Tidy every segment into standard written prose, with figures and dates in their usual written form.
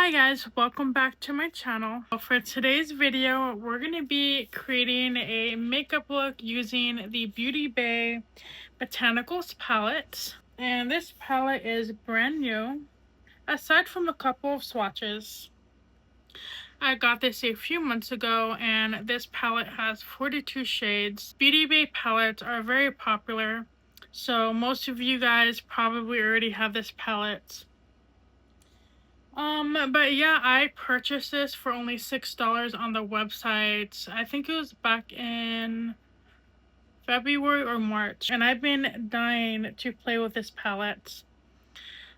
Hi guys, welcome back to my channel. For today's video, we're going to be creating a makeup look using the Beauty Bay Botanicals palette. And this palette is brand new, aside from a couple of swatches. I got this a few months ago, and this palette has 42 shades. Beauty Bay palettes are very popular, so most of you guys probably already have this palette. But yeah, I purchased this for only $6 on the website. I think it was back in February or March, and I've been dying to play with this palette.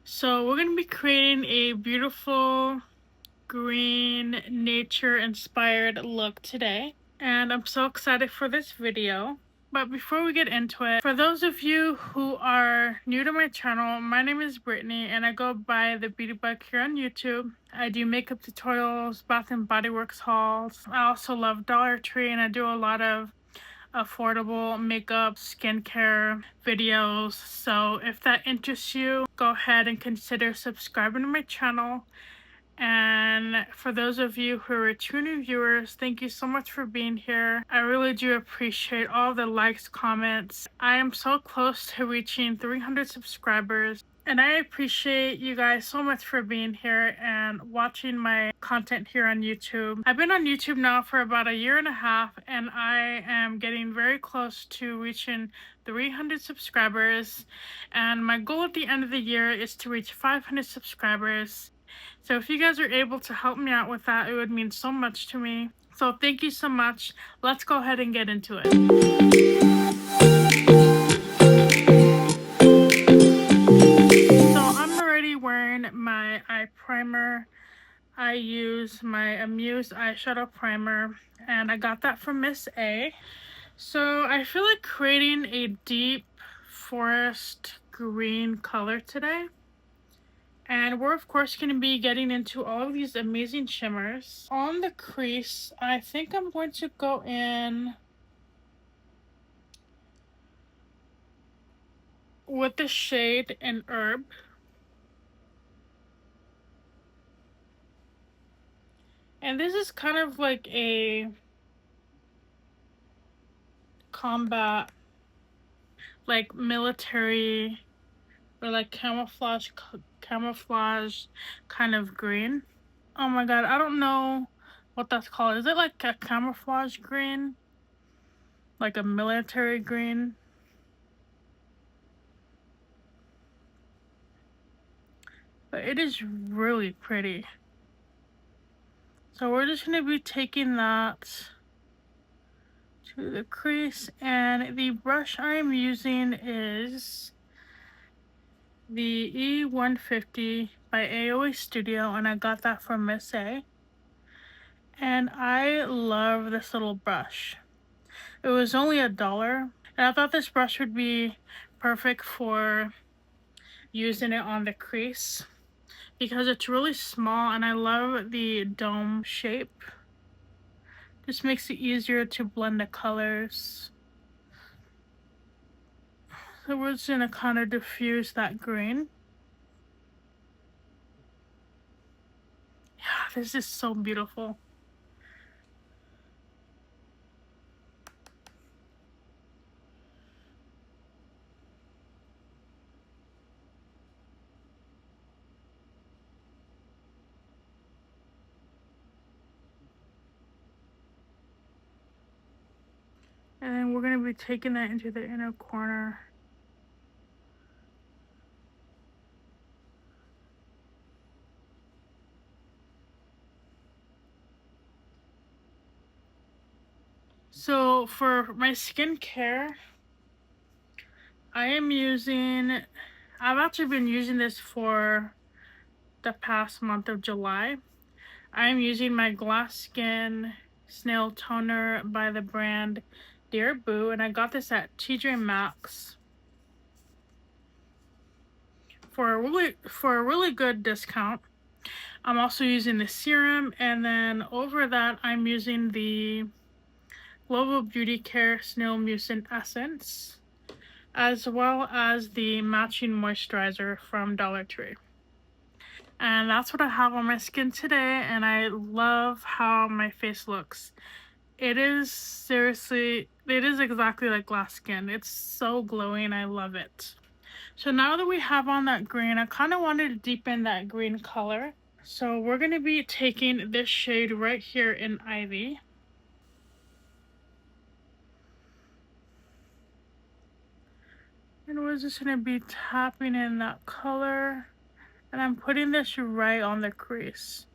So we're gonna be creating a beautiful green nature inspired look today, and I'm so excited for this video. But before we get into it, for those of you who are new to my channel, my name is Brittany and I go by the Beauty Bug here on YouTube. I do makeup tutorials, Bath and Body Works hauls. I also love Dollar Tree, and I do a lot of affordable makeup, skincare videos. So if that interests you, go ahead and consider subscribing to my channel. And for those of you who are true new viewers, thank you so much for being here. I really do appreciate all the likes, comments. I am so close to reaching 300 subscribers, and I appreciate you guys so much for being here and watching my content here on YouTube. I've been on YouTube now for about a year and a half, and I am getting very close to reaching 300 subscribers, and my goal at the end of the year is to reach 500 subscribers. So if you guys are able to help me out with that, it would mean so much to me. So thank you so much. Let's go ahead and get into it. So I'm already wearing my eye primer. I use my Amuse Eyeshadow Primer, and I got that from Miss A. So I feel like creating a deep forest green color today. And we're of course going to be getting into all of these amazing shimmers. On the crease, I think I'm going to go in with the shade in Herb. And this is kind of like a combat, like military or like camouflage kind of green. Oh my god, I don't know what that's called. Is it like a camouflage green? Like a military green? But it is really pretty. So we're just going to be taking that to the crease, and the brush I'm using is the E150 by AOA Studio, and I got that from Miss A. And I love this little brush. It was only $1, and I thought this brush would be perfect for using it on the crease because it's really small, and I love the dome shape. Just makes it easier to blend the colors. So we're just gonna kind of diffuse that green. Yeah, this is so beautiful. And then we're gonna be taking that into the inner corner. So for my skincare, I've actually been using this for the past month of July. I'm using my Glass Skin Snail Toner by the brand Dear Boo, and I got this at TJ Maxx for a really good discount. I'm also using the serum, and then over that I'm using the Global Beauty Care Snail Mucin Essence, as well as the matching moisturizer from Dollar Tree. And that's what I have on my skin today, and I love how my face looks. It is seriously, it is exactly like glass skin. It's so glowing. I love it. So now that we have on that green, I kind of wanted to deepen that green color. So we're going to be taking this shade right here in Ivy. And we're just going to be tapping in that color. And I'm putting this right on the crease.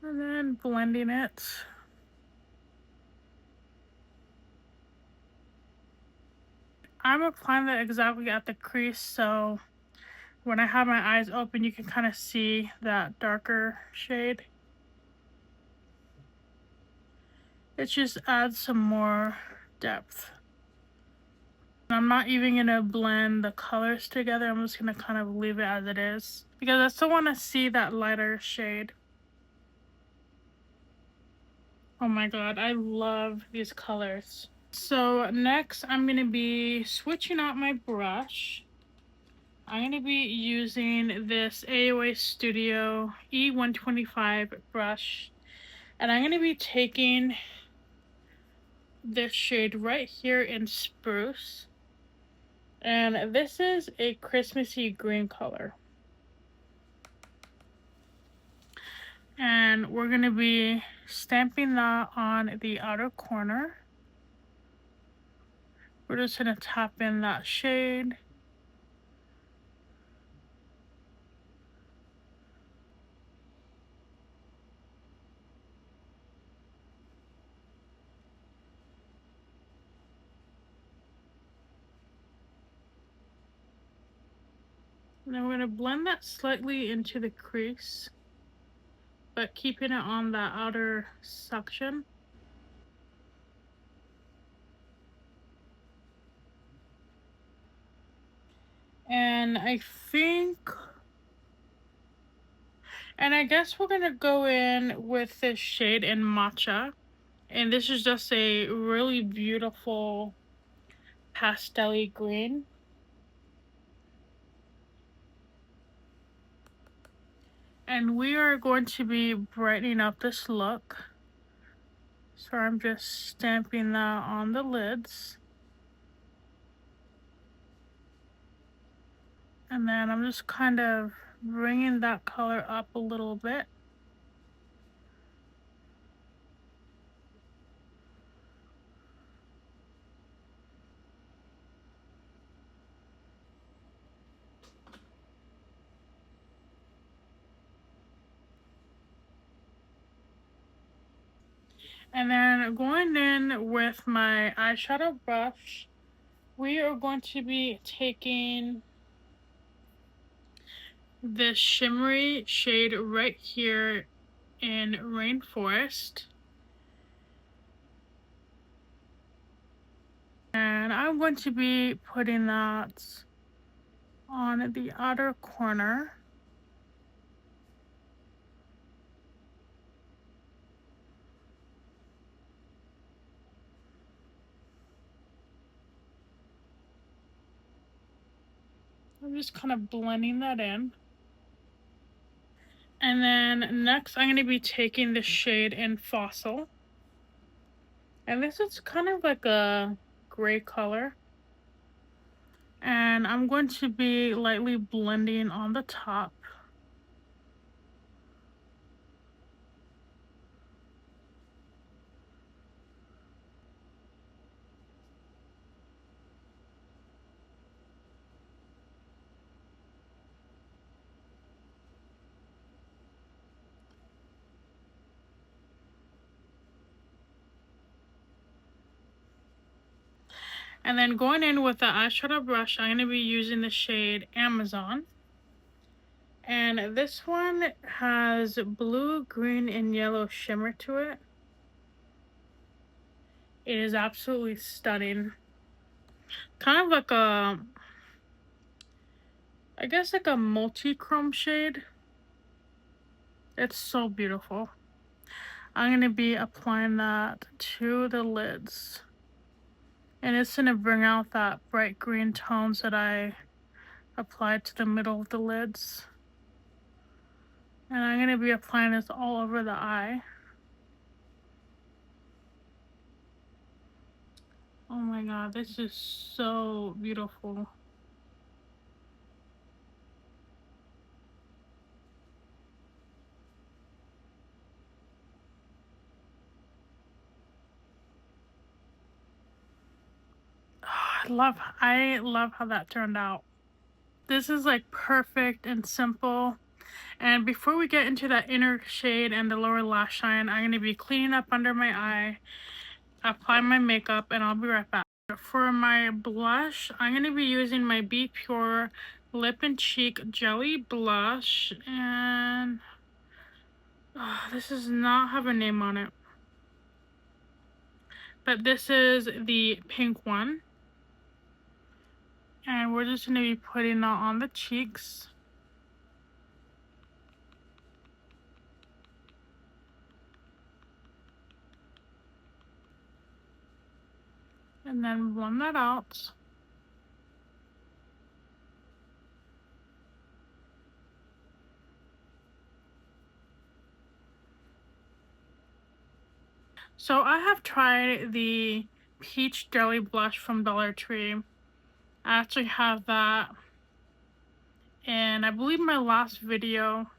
And then blending it. I'm applying that exactly at the crease, so when I have my eyes open, you can kind of see that darker shade. It just adds some more depth. I'm not even going to blend the colors together. I'm just going to kind of leave it as it is, because I still want to see that lighter shade. Oh my god, I love these colors. So next, I'm going to be switching out my brush. I'm going to be using this AOA Studio E125 brush. And I'm going to be taking this shade right here in Spruce. And this is a Christmassy green color. And we're going to be stamping that on the outer corner. We're just going to tap in that shade. And then we're going to blend that slightly into the crease, but keeping it on that outer section. And I guess we're going to go in with this shade in Matcha. And this is just a really beautiful pastel-y green. And we are going to be brightening up this look. So I'm just stamping that on the lids. And then I'm just kind of bringing that color up a little bit. And then going in with my eyeshadow brush, we are going to be taking this shimmery shade right here in Rainforest. And I'm going to be putting that on the outer corner. I'm just kind of blending that in. And then next I'm going to be taking the shade in Fossil. And this is kind of like a gray color. And I'm going to be lightly blending on the top. And then going in with the eyeshadow brush, I'm going to be using the shade Amazon. And this one has blue, green, and yellow shimmer to it. It is absolutely stunning. Kind of like a, I guess like a multi-chrome shade. It's so beautiful. I'm going to be applying that to the lids. And it's going to bring out that bright green tones that I applied to the middle of the lids. And I'm going to be applying this all over the eye. Oh my god, this is so beautiful. Oh, I love how that turned out. This is like perfect and simple. And before we get into that inner shade and the lower lash line, I'm going to be cleaning up under my eye, apply my makeup, and I'll be right back. For my blush, I'm going to be using my Be Pure Lip and Cheek Jelly Blush. And this does not have a name on it. But this is the pink one. And we're just going to be putting that on the cheeks. And then blend that out. So I have tried the Peach Jelly Blush from Dollar Tree. I actually have that in, I believe, my last video.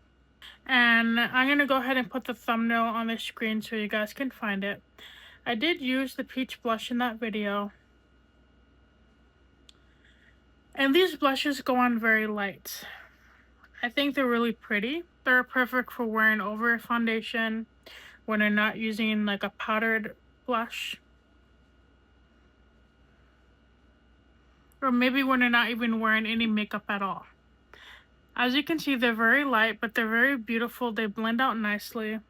And I'm going to go ahead and put the thumbnail on the screen so you guys can find it. I did use the peach blush in that video. And these blushes go on very light. I think they're really pretty. They're perfect for wearing over a foundation when you're not using like a powdered blush. Or maybe when you're not even wearing any makeup at all. As you can see, they're very light, but they're very beautiful. They blend out nicely.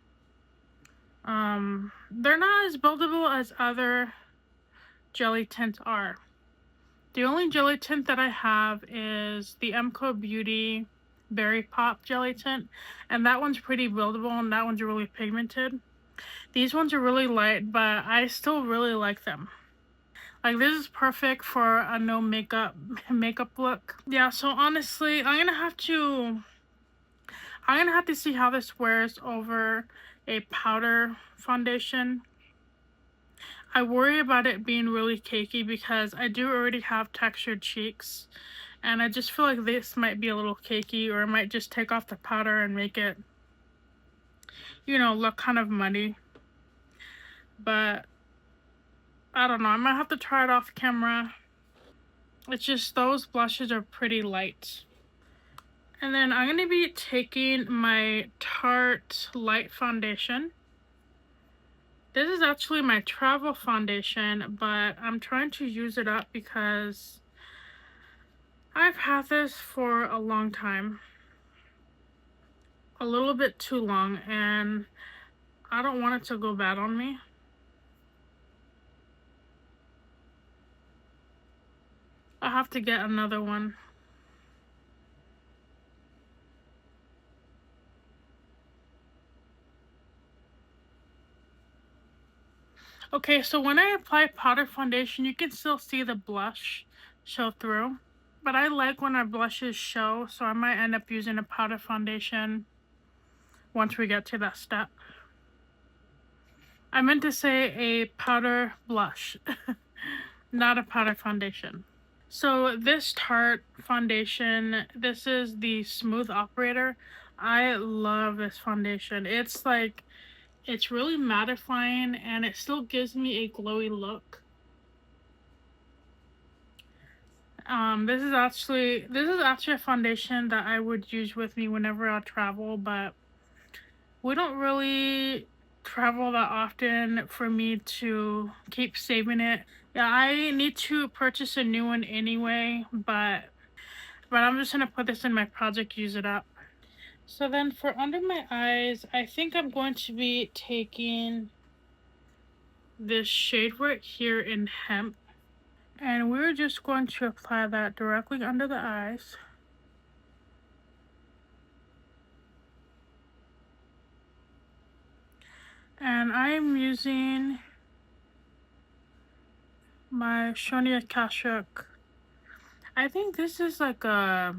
They're not as buildable as other jelly tints are. The only jelly tint that I have is the MCO Beauty Berry Pop jelly tint, and that one's pretty buildable and that one's really pigmented. These ones are really light, but I still really like them. Like, this is perfect for a no makeup look. Yeah, so honestly, I'm gonna have to see how this wears over a powder foundation. I worry about it being really cakey because I do already have textured cheeks, and I just feel like this might be a little cakey, or it might just take off the powder and make it, you know, look kind of muddy. But I don't know, I might have to try it off camera. It's just those blushes are pretty light. And then I'm going to be taking my Tarte Light Foundation. This is actually my travel foundation, but I'm trying to use it up because I've had this for a long time. A little bit too long, and I don't want it to go bad on me. I have to get another one. Okay, so when I apply powder foundation, you can still see the blush show through. But I like when our blushes show, so I might end up using a powder foundation once we get to that step. I meant to say a powder blush, not a powder foundation. So this Tarte foundation, this is the Smooth Operator. I love this foundation. It's like, it's really mattifying and it still gives me a glowy look. This is actually a foundation that I would use with me whenever I travel, but we don't really travel that often for me to keep saving it. Yeah, I need to purchase a new one anyway, but I'm just gonna put this in my project, use it up. So then for under my eyes, I think I'm going to be taking this shade right here in Hemp. And we're just going to apply that directly under the eyes. And I am using my Shoni Akashuk. I think this is like a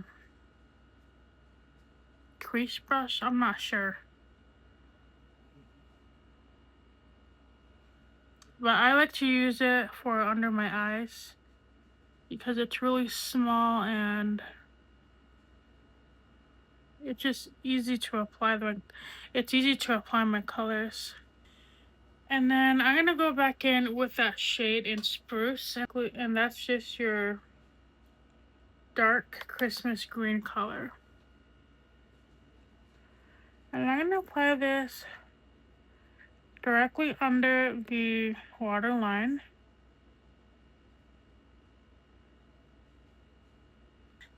crease brush. I'm not sure. But I like to use it for under my eyes because it's really small and it's just easy to apply it's easy to apply my colors. And then I'm gonna go back in with that shade in Spruce, and that's just your dark Christmas green color. And I'm gonna apply this directly under the waterline.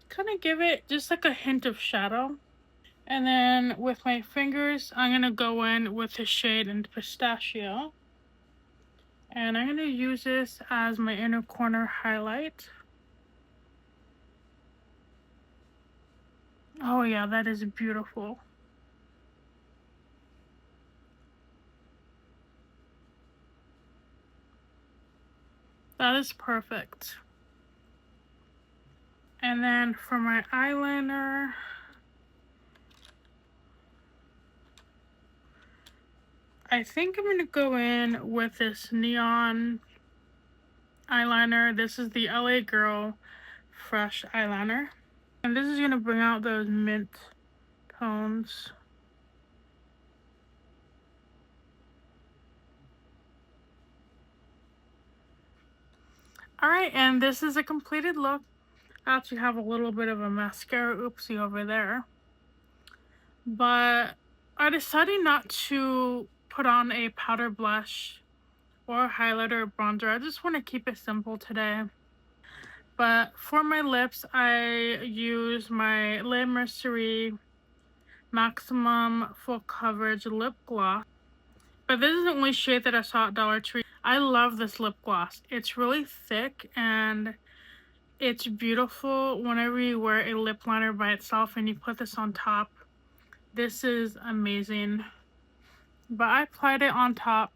Kind of give it just like a hint of shadow. And then with my fingers, I'm gonna go in with the shade in Pistachio. And I'm gonna use this as my inner corner highlight. Oh yeah, that is beautiful. That is perfect. And then for my eyeliner, I think I'm gonna go in with this neon eyeliner. This is the LA Girl Fresh eyeliner. And this is gonna bring out those mint tones. Alright, and this is a completed look. I actually have a little bit of a mascara oopsie over there. But I decided not to put on a powder blush or highlighter or bronzer. I just want to keep it simple today. But for my lips, I use my Le Mercerie Maximum Full Coverage Lip Gloss. But this is the only shade that I saw at Dollar Tree. I love this lip gloss. It's really thick and it's beautiful whenever you wear a lip liner by itself and you put this on top. This is amazing. But I applied it on top.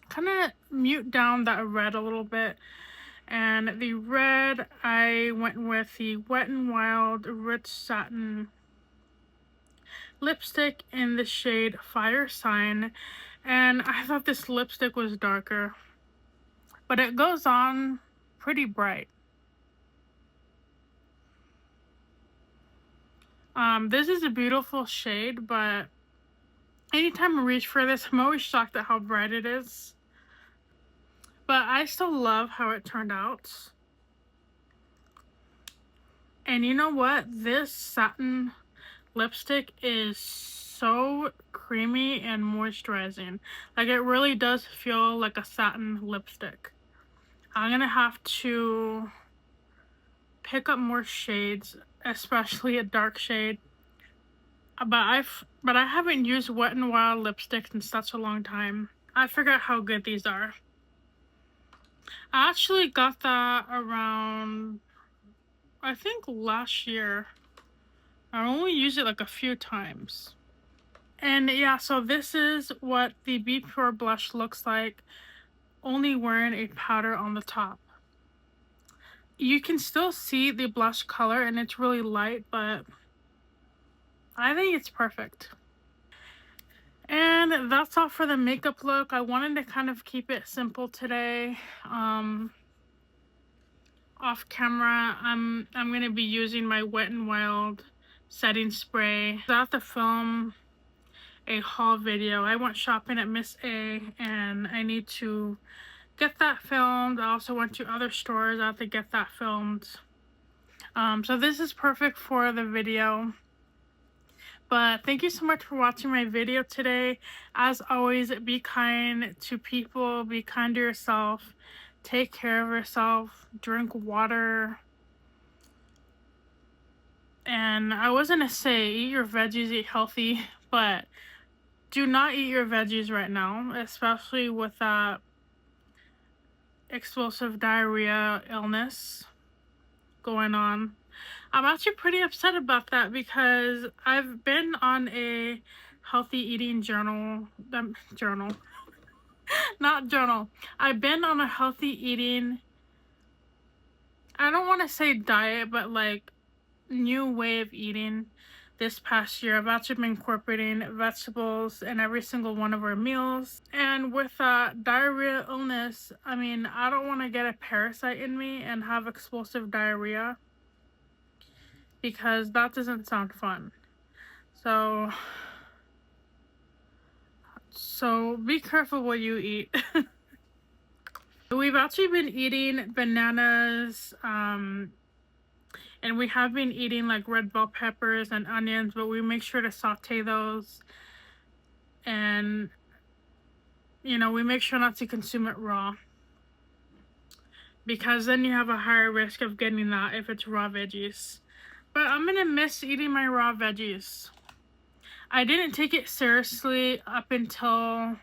Kind of mute down that red a little bit. And the red, I went with the Wet n Wild Rich Satin lipstick in the shade Fire Sign. And I thought this lipstick was darker. But it goes on pretty bright. This is a beautiful shade, but anytime I reach for this, I'm always shocked at how bright it is. But I still love how it turned out. And you know what? This satin lipstick is so creamy and moisturizing. Like, it really does feel like a satin lipstick. I'm gonna have to pick up more shades, especially a dark shade. But I haven't used Wet n Wild lipsticks in such a long time. I forgot how good these are. I actually got that around, I think, last year. I only used it like a few times. And yeah, so this is what the Be Pure blush looks like, only wearing a powder on the top. You can still see the blush color and it's really light, but I think it's perfect. And that's all for the makeup look. I wanted to kind of keep it simple today. Off camera, I'm gonna be using my Wet n Wild setting spray. I have to film a haul video. I went shopping at Miss A and I need to get that filmed. I also went to other stores. I have to get that filmed. So this is perfect for the video. But thank you so much for watching my video today. As always, be kind to people, be kind to yourself, take care of yourself, drink water. And I was gonna say, eat your veggies, eat healthy, but do not eat your veggies right now, especially with that explosive diarrhea illness going on. I'm actually pretty upset about that because I've been on a healthy eating journal. Not journal. I've been on a healthy eating, I don't want to say diet, but like new way of eating this past year. I've actually been incorporating vegetables in every single one of our meals. And with diarrhea illness, I mean, I don't want to get a parasite in me and have explosive diarrhea, because that doesn't sound fun. So be careful what you eat. We've actually been eating bananas, and we have been eating like red bell peppers and onions, but we make sure to saute those. And, you know, we make sure not to consume it raw, because then you have a higher risk of getting that if it's raw veggies. But I'm gonna miss eating my raw veggies. I didn't take it seriously up until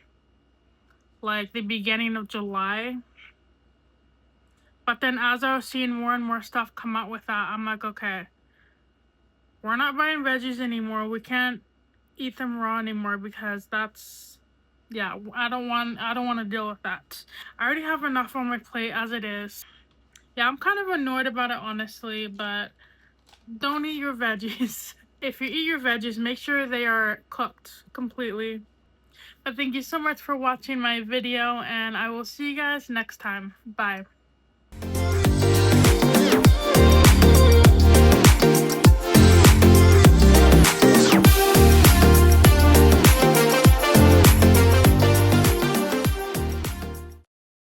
like the beginning of July. But then as I was seeing more and more stuff come out with that, I'm like, okay, we're not buying veggies anymore. We can't eat them raw anymore, because that's, yeah, I don't want to deal with that. I already have enough on my plate as it is. Yeah, I'm kind of annoyed about it, honestly, but don't eat your veggies. If you eat your veggies, make sure they are cooked completely. But thank you so much for watching my video, and I will see you guys next time. Bye.